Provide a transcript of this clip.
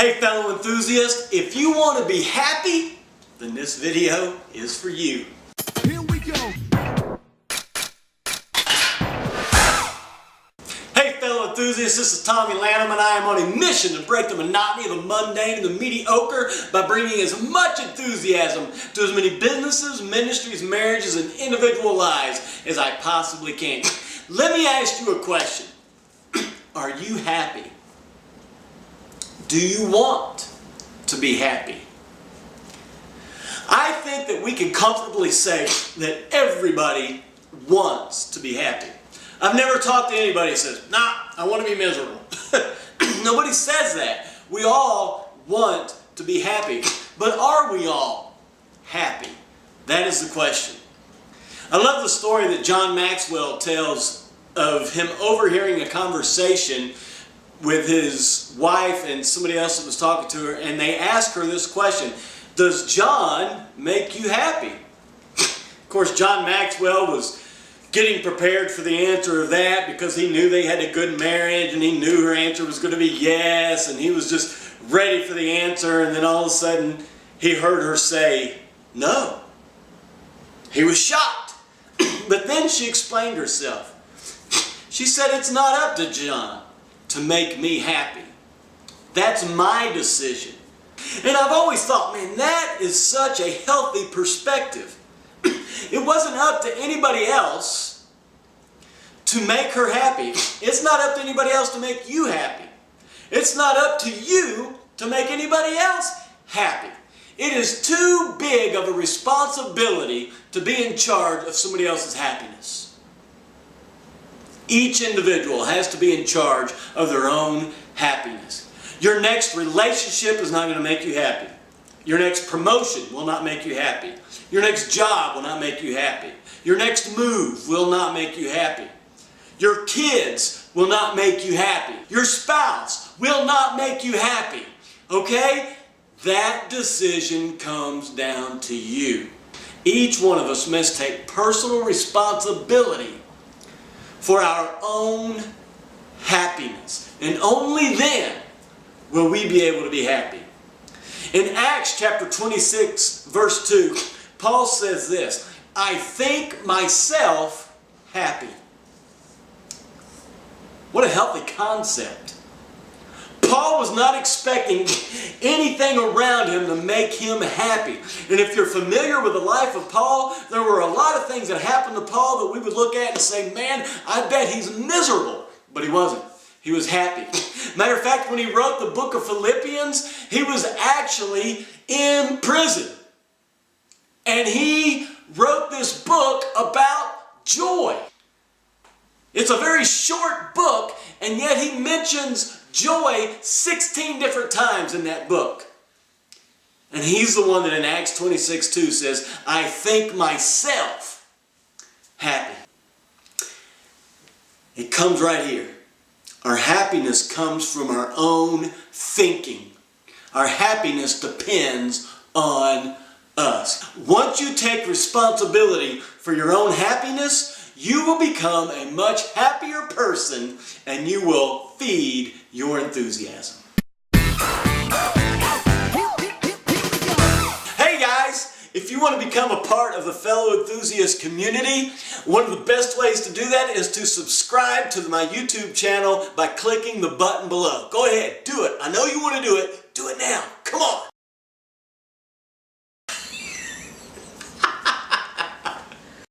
Hey fellow enthusiasts, if you want to be happy, then this video is for you. Here we go. Hey fellow enthusiasts, this is Tommy Lanham and I am on a mission to break the monotony of the mundane and the mediocre by bringing as much enthusiasm to as many businesses, ministries, marriages, and individual lives as I possibly can. Let me ask you a question. Are you happy? Do you want to be happy? I think that we can comfortably say that everybody wants to be happy. I've never talked to anybody that says, nah, I want to be miserable. Nobody says that. We all want to be happy. But are we all happy? That is the question. I love the story that John Maxwell tells of him overhearing a conversation with his wife and somebody else that was talking to her, and they asked her this question: does John make you happy? Of course, John Maxwell was getting prepared for the answer of that because he knew they had a good marriage and he knew her answer was going to be yes, and he was just ready for the answer, and then all of a sudden he heard her say no. He was shocked. But then she explained herself. She said, it's not up to John to make me happy. That's my decision. And I've always thought, man, that is such a healthy perspective. It wasn't up to anybody else to make her happy. It's not up to anybody else to make you happy. It's not up to you to make anybody else happy. It is too big of a responsibility to be in charge of somebody else's happiness. Each individual has to be in charge of their own happiness. Your next relationship is not going to make you happy. Your next promotion will not make you happy. Your next job will not make you happy. Your next move will not make you happy. Your kids will not make you happy. Your spouse will not make you happy. Okay? That decision comes down to you. Each one of us must take personal responsibility for our own happiness. And only then will we be able to be happy. In Acts chapter 26, verse 2, Paul says this: I think myself happy. What a healthy concept. Paul was not expecting anything around him to make him happy. And if you're familiar with the life of Paul, there were a lot of things that happened to Paul that we would look at and say, man, I bet he's miserable. But he wasn't. He was happy. Matter of fact, when he wrote the book of Philippians, he was actually in prison. And he wrote this book about joy. It's a very short book, and yet he mentions joy 16 different times in that book. And he's the one that in Acts 26:2 says, I think myself happy. It comes right here. Our happiness comes from our own thinking. Our happiness depends on us. Once you take responsibility for your own happiness, you will become a much happier person and you will feed your enthusiasm. Hey guys, if you want to become a part of the fellow enthusiast community, one of the best ways to do that is to subscribe to my YouTube channel by clicking the button below. Go ahead, do it. I know you want to do it. Do it now. Come on.